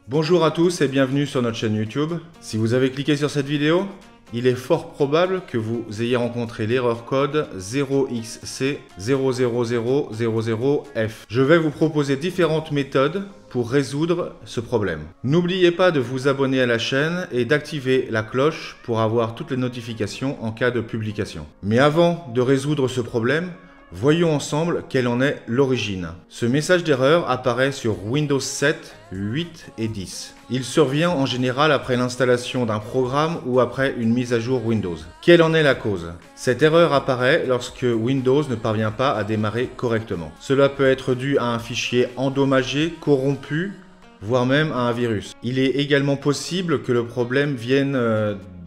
Bonjour à tous et bienvenue sur notre chaîne YouTube. Si vous avez cliqué sur cette vidéo, il est fort probable que vous ayez rencontré l'erreur code 0xC00000F. Je vais vous proposer différentes méthodes pour résoudre ce problème. N'oubliez pas de vous abonner à la chaîne et d'activer la cloche pour avoir toutes les notifications en cas de publication. Mais avant de résoudre ce problème, voyons ensemble quelle en est l'origine. Ce message d'erreur apparaît sur Windows 7, 8 et 10. Il survient en général après l'installation d'un programme ou après une mise à jour Windows. Quelle en est la cause? Cette erreur apparaît lorsque Windows ne parvient pas à démarrer correctement. Cela peut être dû à un fichier endommagé, corrompu, voire même à un virus. Il est également possible que le problème vienne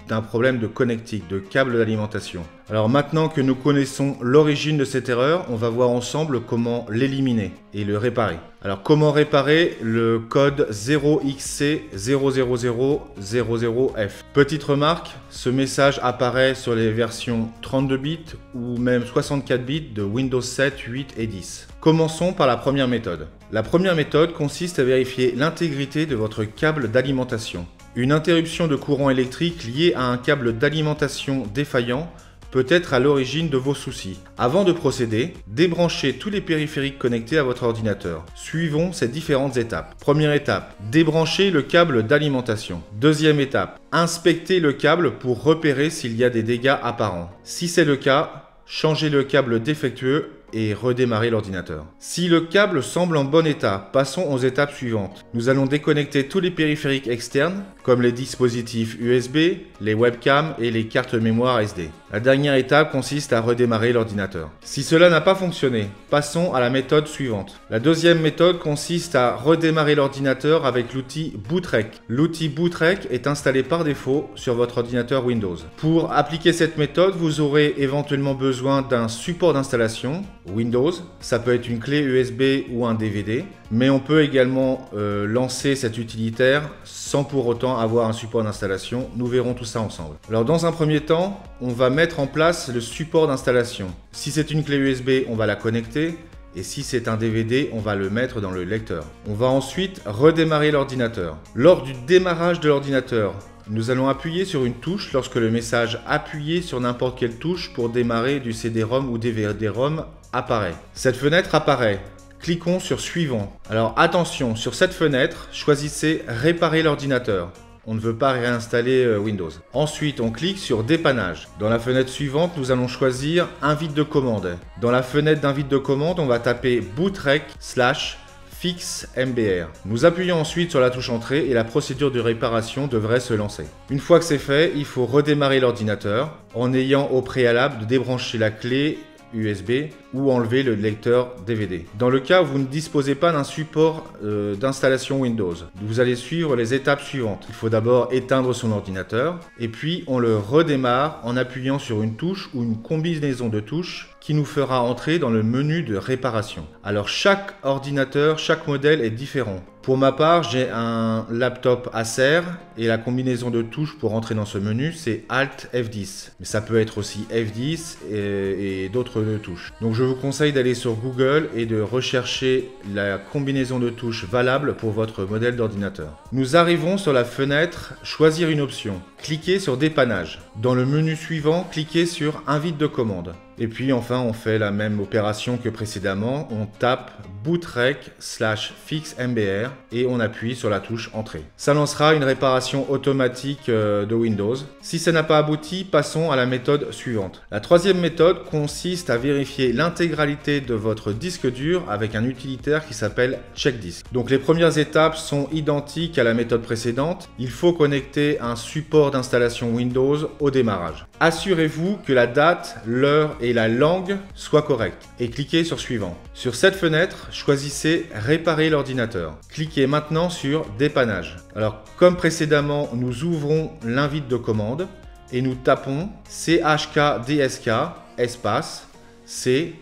d'un problème de connectique, de câble d'alimentation. Alors maintenant que nous connaissons l'origine de cette erreur, on va voir ensemble comment l'éliminer et le réparer. Alors comment réparer le code 0xC00000F? Petite remarque, ce message apparaît sur les versions 32 bits ou même 64 bits de Windows 7, 8 et 10. Commençons par la première méthode. La première méthode consiste à vérifier l'intégrité de votre câble d'alimentation. Une interruption de courant électrique liée à un câble d'alimentation défaillant peut être à l'origine de vos soucis. Avant de procéder, débranchez tous les périphériques connectés à votre ordinateur. Suivons ces différentes étapes. Première étape, débranchez le câble d'alimentation. Deuxième étape, inspectez le câble pour repérer s'il y a des dégâts apparents. Si c'est le cas, changez le câble défectueux et redémarrer l'ordinateur. Si le câble semble en bon état, passons aux étapes suivantes. Nous allons déconnecter tous les périphériques externes, comme les dispositifs USB, les webcams et les cartes mémoire SD. La dernière étape consiste à redémarrer l'ordinateur. Si cela n'a pas fonctionné, passons à la méthode suivante. La deuxième méthode consiste à redémarrer l'ordinateur avec l'outil Bootrec. L'outil Bootrec est installé par défaut sur votre ordinateur Windows. Pour appliquer cette méthode, vous aurez éventuellement besoin d'un support d'installation Windows, ça peut être une clé USB ou un DVD, mais on peut également lancer cet utilitaire sans pour autant avoir un support d'installation. Nous verrons tout ça ensemble. Alors dans un premier temps, on va mettre en place le support d'installation. Si c'est une clé USB, on va la connecter. Et si c'est un DVD, on va le mettre dans le lecteur. On va ensuite redémarrer l'ordinateur. Lors du démarrage de l'ordinateur, nous allons appuyer sur une touche lorsque le message « Appuyez sur n'importe quelle touche pour démarrer du CD-ROM ou DVD-ROM » apparaît. Cette fenêtre apparaît. Cliquons sur « Suivant ». Alors attention, sur cette fenêtre, choisissez « Réparer l'ordinateur ». On ne veut pas réinstaller Windows. Ensuite, on clique sur Dépannage. Dans la fenêtre suivante, nous allons choisir Invite de commande. Dans la fenêtre d'invite de commande, on va taper bootrec/fixmbr. Nous appuyons ensuite sur la touche Entrée et la procédure de réparation devrait se lancer. Une fois que c'est fait, il faut redémarrer l'ordinateur en ayant au préalable de débrancher la clé USB ou enlever le lecteur DVD. Dans le cas où vous ne disposez pas d'un support d'installation Windows, vous allez suivre les étapes suivantes. Il faut d'abord éteindre son ordinateur et puis on le redémarre en appuyant sur une touche ou une combinaison de touches qui nous fera entrer dans le menu de réparation. Alors chaque ordinateur, chaque modèle est différent. Pour ma part, j'ai un laptop Acer et la combinaison de touches pour entrer dans ce menu, c'est Alt F10. Mais ça peut être aussi F10 et d'autres touches. Donc je vous conseille d'aller sur Google et de rechercher la combinaison de touches valable pour votre modèle d'ordinateur. Nous arrivons sur la fenêtre Choisir une option. Cliquez sur Dépannage. Dans le menu suivant, cliquez sur Invite de commande. Et puis enfin, on fait la même opération que précédemment. On tape bootrec/fixmbr et on appuie sur la touche Entrée. Ça lancera une réparation automatique de Windows. Si ça n'a pas abouti, passons à la méthode suivante. La troisième méthode consiste à vérifier l'intégralité de votre disque dur avec un utilitaire qui s'appelle CheckDisk. Donc les premières étapes sont identiques à la méthode précédente. Il faut connecter un support d'installation Windows au démarrage. Assurez-vous que la date, l'heure et la langue soient correctes et cliquez sur Suivant. Sur cette fenêtre, choisissez Réparer l'ordinateur. Cliquez maintenant sur Dépannage. Alors comme précédemment, nous ouvrons l'invite de commande et nous tapons chkdsk espace c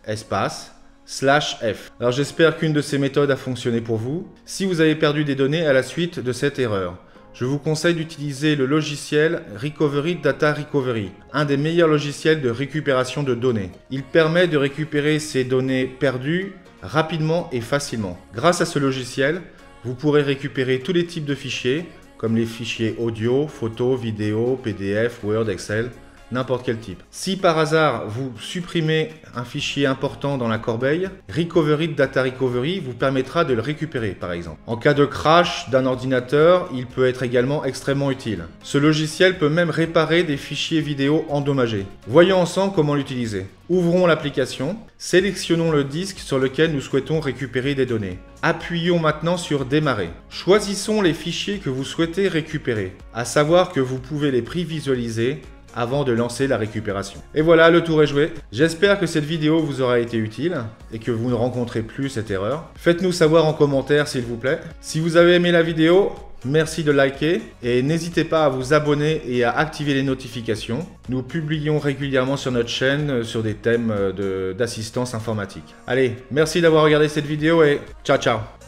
espace /f. Alors j'espère qu'une de ces méthodes a fonctionné pour vous. Si vous avez perdu des données à la suite de cette erreur, je vous conseille d'utiliser le logiciel Recovery Data Recovery, un des meilleurs logiciels de récupération de données. Il permet de récupérer ces données perdues rapidement et facilement. Grâce à ce logiciel, vous pourrez récupérer tous les types de fichiers, comme les fichiers audio, photos, vidéos, PDF, Word, Excel, n'importe quel type. Si par hasard vous supprimez un fichier important dans la corbeille, Recovery de Data Recovery vous permettra de le récupérer par exemple. En cas de crash d'un ordinateur, il peut être également extrêmement utile. Ce logiciel peut même réparer des fichiers vidéo endommagés. Voyons ensemble comment l'utiliser. Ouvrons l'application, sélectionnons le disque sur lequel nous souhaitons récupérer des données. Appuyons maintenant sur Démarrer. Choisissons les fichiers que vous souhaitez récupérer, à savoir que vous pouvez les prévisualiser avant de lancer la récupération. Et voilà, le tour est joué. J'espère que cette vidéo vous aura été utile et que vous ne rencontrez plus cette erreur. Faites-nous savoir en commentaire s'il vous plaît. Si vous avez aimé la vidéo, merci de liker et n'hésitez pas à vous abonner et à activer les notifications. Nous publions régulièrement sur notre chaîne sur des thèmes d'assistance informatique. Allez, merci d'avoir regardé cette vidéo et ciao ciao.